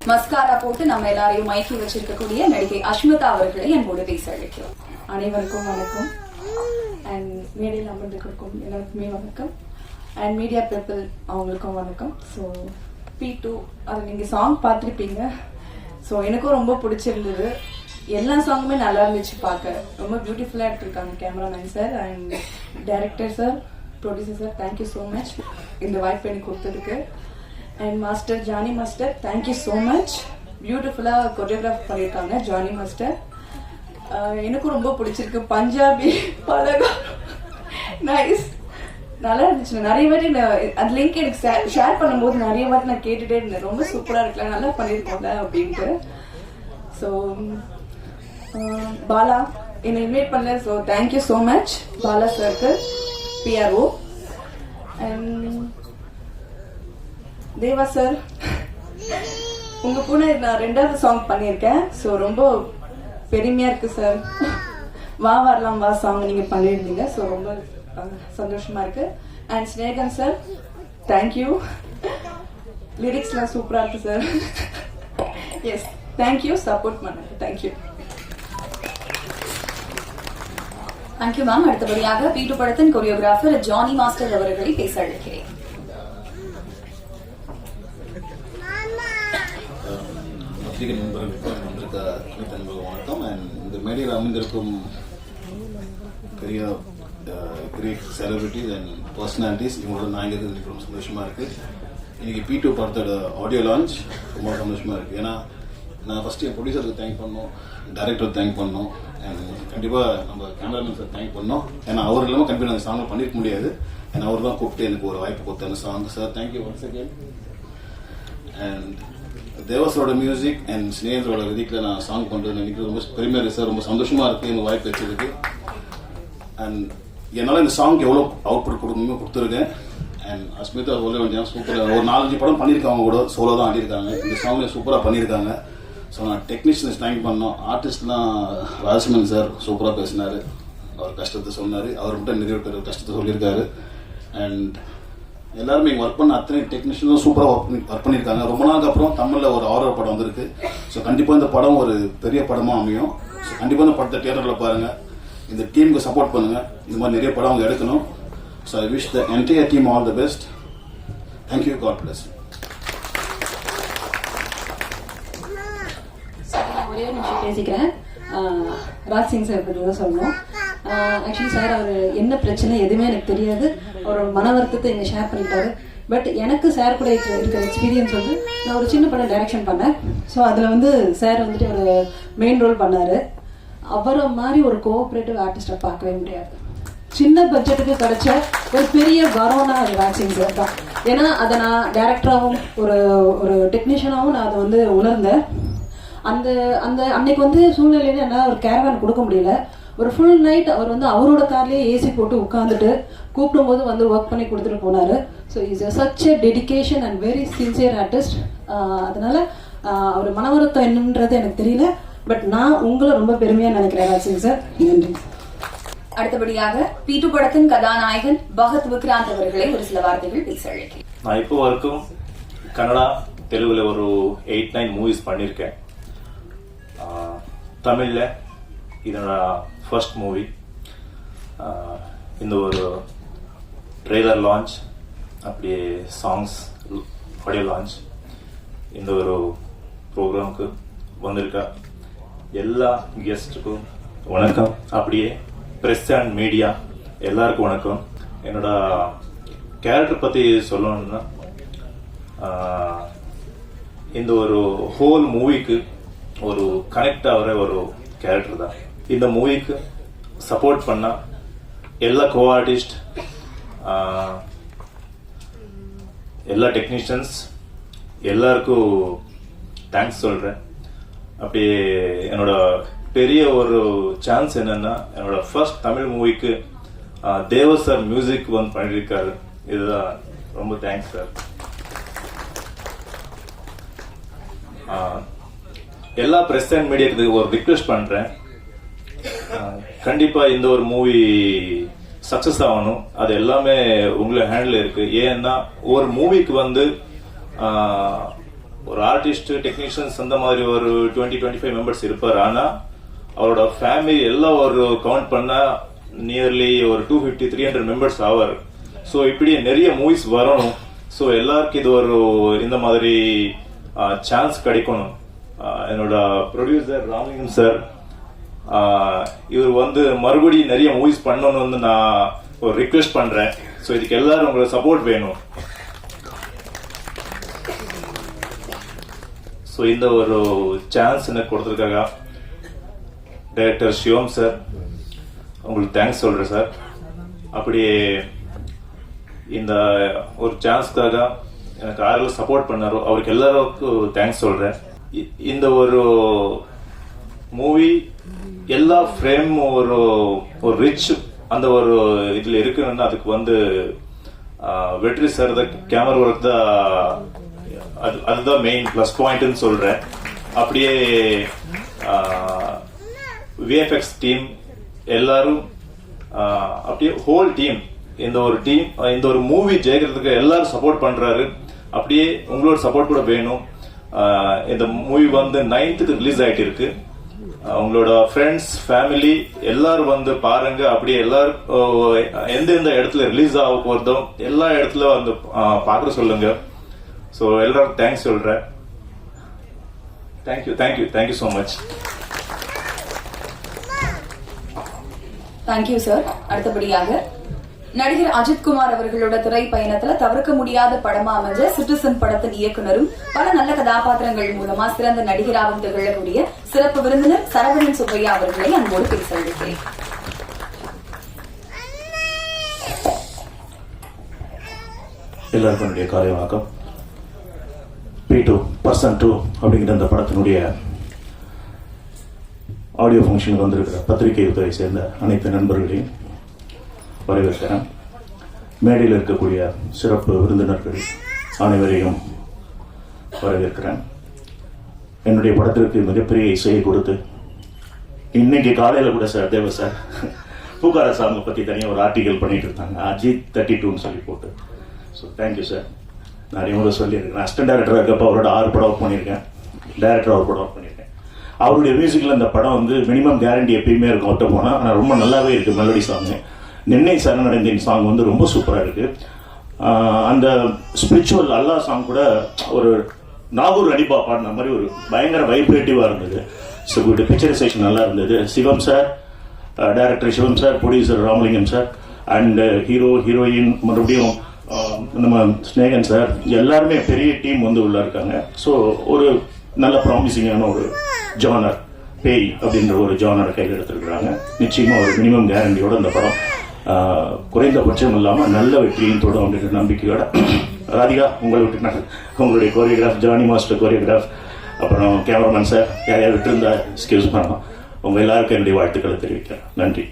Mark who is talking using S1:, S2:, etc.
S1: Mascara போட்டு நம்ம எல்லாரையும் மயக்கி வச்சிருக்கக்கூடிய நடிகை அஷ்மிதா அவர்களை என்போடு பேச அழைக்கிறோம்.
S2: அனைவருக்கும் வணக்கம். அண்ட் மேடையில் அமர்ந்திருக்கும் எல்லாருக்குமே வணக்கம். அண்ட் மீடியா பீப்புள் அவங்களுக்கும் வணக்கம். ஸோ P2 அது நீங்கள் சாங் பார்த்துருப்பீங்க. ஸோ எனக்கும் ரொம்ப பிடிச்சிருந்தது. எல்லா சாங்குமே நல்லா இருந்துச்சு, பார்க்க ரொம்ப பியூட்டிஃபுல்லாக எடுத்திருக்காங்க cameraman sir and director sir, producer sir. Thank you so much இந்த வாய்ப்பு எனக்கு கொடுத்ததுக்கு. And master Jani master, thank you so much. பியூட்டிஃபுல்லாக கொரியோகிராஃப் பண்ணியிருக்காங்க ஜானி மாஸ்டர். எனக்கும் ரொம்ப பிடிச்சிருக்கு. பஞ்சாபி பழகா நைஸ், நல்லா இருந்துச்சு. நிறைய வாட்டி அந்த லிங்க் எனக்கு ஷேர் பண்ணும்போது நிறைய வாட்டி நான் கேட்டுட்டே இருந்தேன், ரொம்ப சூப்பராக இருக்குல்ல, நல்லா பண்ணியிருக்கோம்ல அப்படின்ட்டு. ஸோ பாலா என்னை இன்வைட் பண்ணல, so thank you so much Bala சருக்கு, PRO. அண்ட் தேவா சார், உங்க கூட நான் 2வது சாங் பண்ணியிருக்கேன். ஸோ ரொம்ப பெருமையா இருக்கு சார். வா வரலாம் வா சாங் நீங்க பண்ணியிருந்தீங்க. ஸோ ரொம்ப சந்தோஷமா இருக்கு. And Snehan sir, thank you. லிரிக்ஸ்லாம் சூப்பரா இருக்கு சார். எஸ், தேங்க்யூ சப்போர்ட் பண்ணுங்க. தேங்க்யூ.
S1: Thank you ma'am. அடுத்தபடியாக P2 படத்தின் கொரியோகிராஃபர் ஜானி மாஸ்டர் அவர்களை பேச அழைக்கிறேன்.
S3: பத்திரிகை நண்பர்களுக்கு வந்திருக்க நண்பர்கள் வணக்கம். அண்ட் இந்த மேடையில் அமைந்திருக்கும் பெரிய கிரேட் செலிபிரிட்டிஸ் அண்ட் பர்சனாலிட்டிஸ், இவங்களோட நான் இங்கே இருக்கிறது ரொம்ப சந்தோஷமா இருக்கு. இன்னைக்கு P2 படத்தோட ஆடியோ லான்ச் ரொம்ப சந்தோஷமா இருக்கு. ஏன்னா நான் ஃபர்ஸ்ட் என் ப்ரொடியூசருக்கு தேங்க் பண்ணோம், டைரக்டர் தேங்க் பண்ணோம், அண்ட் கண்டிப்பாக நம்ம கேமராமேன் சார் தேங்க் பண்ணோம். ஏன்னா அவர் இல்லாமல் கண்டிப்பாக அந்த சாங்கை பண்ணிருக்க முடியாது. ஏன்னா அவர் தான் கூப்பிட்டு எனக்கு ஒரு வாய்ப்பு கொடுத்தாரு song. Sir thank you once again. And தேவஸோட மியூசிக் அண்ட் ஸ்னேகரோட விதிக்கில் நான் சாங் பண்ணுறது நினைக்கிறது ரொம்ப பெருமையாக இருக்குது சார். ரொம்ப சந்தோஷமாக இருக்குது எனக்கு வாய்ப்பு வச்சதுக்கு. அண்ட் என்னால் இந்த சாங் எவ்வளோ அவுட்புட் கொடுக்கணுமோ கொடுத்துருக்கேன். அண்ட் அஸ்மிதா சொல்ல வேண்டியதான், சூப்பராக ஒரு 4-5 படம் பண்ணியிருக்காங்க, கூட சோலோ தான் ஆடிருக்காங்க. இந்த சாங்ல சூப்பராக பண்ணியிருக்காங்க. ஸோ நான் டெக்னீஷியன்ஸ் தேங்க் பண்ணோம். ஆர்டிஸ்ட்லாம் ராஜமன் சார் சூப்பராக பேசினார், அவர் கஷ்டத்தை சொன்னார், அவர் மட்டும் நிறைய பேர் கஷ்டத்தை சொல்லியிருக்காரு. அண்ட் எல்லாருமே இங்கே ஒர்க் பண்ண அத்தனை டெக்னீஷியனும் சூப்பராக ஒர்க் பண்ணியிருக்காங்க. ரொம்ப நாளுக்கு அப்புறம் தமிழில் ஒரு ஹாரர் படம் வந்திருக்கு. ஸோ கண்டிப்பாக இந்த படம் ஒரு பெரிய படமாக அமையும். ஸோ கண்டிப்பாக இந்த படத்தை தியேட்டரில் பாருங்கள். இந்த டீமுக்கு சப்போர்ட் பண்ணுங்கள். இந்த மாதிரி நிறைய படம் அவங்க எடுக்கணும். So I wish the entire team all the best. Thank you. God bless.
S2: ஒரே ஒரு நிமிஷம் பேசிக்கிறேன். ராஜ் சிங் சார் பற்றி தான் சொல்லணும். ஆக்சுவலி சார் அவர் என்ன பிரச்சனை எதுவுமே எனக்கு தெரியாது. அவரோட மன வருத்தத்தை இங்கே ஷேர் பண்ணிட்டாரு. பட் எனக்கு சார் கூட இருக்கிற எக்ஸ்பீரியன்ஸ் வந்து, நான் ஒரு சின்ன படம் டைரக்ஷன் பண்ணேன். ஸோ அதில் வந்து சார் வந்துட்டு ஒரு மெயின் ரோல் பண்ணார். அவரை மாதிரி ஒரு கோஆப்ரேட்டிவ் ஆர்டிஸ்டை பார்க்கவே முடியாது. சின்ன பட்ஜெட்டுக்கு கிடைச்ச ஒரு பெரிய வரோனா அது ராஜ் சிங் சார் தான். ஏன்னா அதை நான் டைரக்டராகவும் ஒரு டெக்னீஷியனாகவும் நான் அதை வந்து உணர்ந்தேன். அந்த அந்த அன்னைக்கு வந்து சூழ்நிலையில என்னால் ஒரு கேரவான் கொடுக்க முடியல. ஒரு ஃபுல் நைட் அவர் வந்து அவரோட கார்லேயே ஏசி போட்டு உட்காந்துட்டு கூப்பிடும் போது வந்து ஒர்க் பண்ணி கொடுத்துட்டு போனார். So is such a dedication and very sincere artist. அதனால அவர் மனவருத்தம் என்னன்றது எனக்கு தெரியல. பட் நான் உங்களை ரொம்ப பெருமையாக நினைக்கிறேன் ராஜ் சிங் சார். நன்றி.
S1: அடுத்தபடியாக P2 படத்தின் கதாநாயகன் பகத் விக்ராந்த் அவர்களை ஒரு சில வார்த்தைகள் பேச அழைக்கிறேன்.
S4: நான் இப்போ வரைக்கும் கன்னடா தெலுங்குல ஒரு 8-9 மூவிஸ் பண்ணியிருக்கேன். தமிழ்ல இதோட ஃபர்ஸ்ட் மூவி. இந்த ஒரு ட்ரெய்லர் லான்ச், அப்படியே சாங்ஸ் ஆடியோ லான்ச், இந்த ஒரு ப்ரோக்ராமுக்கு வந்திருக்க எல்லா கெஸ்ட்டுக்கும் வணக்கம். அப்படியே பிரஸ் அண்ட் மீடியா எல்லாருக்கும் வணக்கம். என்னோட கேரக்டர் பற்றி சொல்லணும்னா, இந்த ஒரு ஹோல் மூவிக்கு ஒரு கனெக்ட் ஆகிற ஒரு கேரக்டர் தான். இந்த மூவிக்கு சப்போர்ட் பண்ண எல்லா கோ ஆர்டிஸ்ட், எல்லா டெக்னீஷியன்ஸ் எல்லாருக்கும் தேங்க்ஸ் சொல்கிறேன். அப்படியே என்னோட பெரிய ஒரு சான்ஸ் என்னன்னா, என்னோட ஃபர்ஸ்ட் தமிழ் மூவிக்கு தேவ சார் மியூசிக் வந்து பண்ணியிருக்காரு. இதுதான் ரொம்ப தேங்க்ஸ் சார். எல்லா பிரஸ் அண்ட் மீடியாக்கு ஒரு ரிக்வெஸ்ட் பண்றேன். கண்டிப்பா இந்த ஒரு மூவி சக்சஸ் ஆகணும். அது எல்லாமே உங்களை ஹேண்டில் இருக்கு. ஏன்னா ஒரு மூவிக்கு வந்து ஒரு ஆர்டிஸ்ட் டெக்னீஷியன்ஸ் அந்த மாதிரி ஒரு 20-25 மெம்பர்ஸ் இருப்பார். ஆனா அவரோட ஃபேமிலி எல்லாம் ஒரு கவுண்ட் பண்ணா நியர்லி ஒரு 250-300 மெம்பர்ஸ் ஆவார். ஸோ இப்படி நிறைய மூவிஸ் வரணும். ஸோ எல்லாருக்கும் இது ஒரு இந்த மாதிரி சான்ஸ் கிடைக்கணும். என்னோட ப்ரொடியூசர் ராமலிங்கம் சார் இவர் மறுபடியும் நிறைய மூவிஸ் பண்ணணும்னு நான் ஒரு ரிக்வெஸ்ட் பண்றேன். ஸோ இதுக்கு எல்லாரும் உங்களோட சப்போர்ட் வேணும். ஸோ இந்த ஒரு சான்ஸ் எனக்கு கொடுத்துருக்காங்க டைரக்டர் சிவம் சார், உங்களுக்கு தேங்க்ஸ் சொல்றேன் சார். அப்படியே இந்த ஒரு சான்ஸ்க்காக எனக்கு யாரெல்லாம் சப்போர்ட் பண்ணாரோ அவருக்கு எல்லாருக்கும் தேங்க்ஸ் சொல்றேன். இந்த ஒரு மூவி எல்லா ஃப்ரேம் ஒரு ரிச் அந்த ஒரு இதுல இருக்குன்னு அதுக்கு வெற்றி சார் தான் கேமரா ஒர்க் தான் அதுதான் மெயின் பிளஸ் பாயிண்ட்னு சொல்றேன். அப்படியே விஎஃப்எக்ஸ் டீம் எல்லாரும் அப்படியே ஹோல் டீம் இந்த ஒரு மூவி ஜெயிக்கிறதுக்கு எல்லாரும் சப்போர்ட் பண்றாரு. அப்படியே உங்களோட சப்போர்ட் கூட வேணும். இந்த மூவி 9th ரிலீஸ் ஆயிட்டு இருக்கு. உங்களோட ஃப்ரெண்ட்ஸ் ஃபேமிலி எல்லாரும் பாருங்க. அப்படியே எல்லாரும் எந்தெந்த இடத்துல ரிலீஸ் ஆக போறதோ எல்லா இடத்துல பாக்குற சொல்லுங்க. ஸோ எல்லாரும் தேங்க்ஸ் சொல்றேன். Thank you so much.
S1: Thank you sir. அடுத்தபடியாக நடிகர் அஜித்குமார் அவர்களோட திரை பயணத்துல தவிர்க்க முடியாத படமா அமைஞ்ச சிட்டிசன் படத்தின் இயக்குனரும் பல நல்ல கதாபாத்திரங்கள் மூலமா சிறந்த நடிகராகவும் திகழக்கூடிய சிறப்பு விருந்தினர் சரவணன் சுப்பையா அவர்களை அன்போடு பேச இருக்கிறேன்.
S5: எல்லாருக்கும் என்னுடைய காலை வணக்கம். P2 Person 2 அப்படிங்கிற அந்த படத்தினுடைய ஆடியோ ஃபங்க்ஷனுக்கு வந்திருக்கிற பத்திரிகை துறை சேர்ந்த அனைத்து நண்பர்களையும் வரவேற்கிறேன். மேடையில் இருக்கக்கூடிய சிறப்பு விருந்தினர்கள் அனைவரையும் வரவேற்கிறேன். என்னுடைய படத்திற்கு மிகப்பெரிய இசையை கொடுத்து இன்னைக்கு காலையில் கூட சார் தேவ சார் பூக்கார சாங்கை பற்றி தனியாக ஒரு ஆர்டிகல் பண்ணிட்டு இருந்தாங்க, அஜித் 32ன்னு சொல்லி போட்டு. So thank you sir. நிறைய முறை சொல்லியிருக்கேன். அசிஸ்டன்ட் டைரக்டராக இருக்கப்போ அவரோட 6 படம் ஒர்க் பண்ணியிருக்கேன். டைரக்டர் ஒரு படம் ஒர்க் பண்ணியிருக்கேன். அவருடைய மியூசிக்கில் அந்த படம் மினிமம் கேரண்டி எப்பயுமே இருக்கும் ஒட்ட போனால். ஆனால் ரொம்ப நல்லாவே இருக்குது மெலடி சாங்கு. நின்னை சரணடைந்தேன் சாங் ரொம்ப சூப்பராக இருக்குது. அந்த ஸ்பிரிச்சுவல் அல்லா சாங் கூட ஒரு நாகூர் அடிப்பா பாடின மாதிரி ஒரு பயங்கர வைப்ரேட்டிவாக இருந்தது. ஸோ குட் பிக்சரைசேஷன் நல்லா இருந்தது. Sivam sir, director Sivam sir, producer Ramalingam sir, and heroine மறுபடியும் நம்ம ஸ்னேகன் சார், எல்லாருமே பெரிய டீம் உள்ள இருக்காங்க. ஸோ ஒரு நல்ல ப்ராமிசிங்கான ஒரு ஜானர் பேய் அப்படின்ற ஒரு ஜானரை கையில் எடுத்துருக்குறாங்க. நிச்சயமாக ஒரு மினிமம் கேரண்டியோட அந்த படம் குறைந்தபட்சம் இல்லாமல் நல்ல வெற்றியும் தொடும் அப்படின்ற நம்பிக்கையோட ராதிகா உங்களை விட்டு உங்களுடைய கோரியோகிராஃப், ஜானி மாஸ்டர் கோரியோகிராஃப், அப்புறம் கேமராமேன் சார் யாரையாவது விட்டுருந்தா எக்ஸ்கியூஸ் பண்ணலாம். உங்கள் எல்லாருக்கும் என்னுடைய வாழ்த்துக்களை தெரிவிக்கிறேன். நன்றி.